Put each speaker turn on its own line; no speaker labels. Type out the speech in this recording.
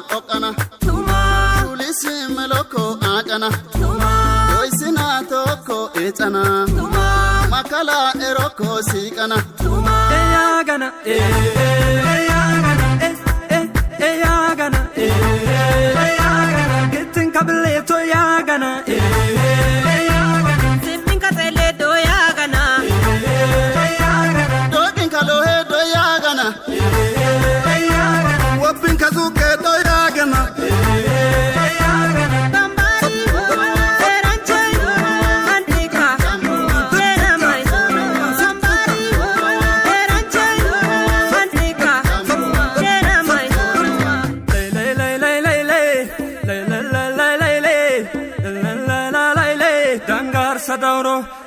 tokana tulisi meloko akana oisina toko etana makala eroko sikana
eyagana eyagana eyagana eyagana gitin kabile to yagana eyagana
sifin katele do yagana
dokin kalohe do yagana wapin kazuke do yagana
Dangar Sadoro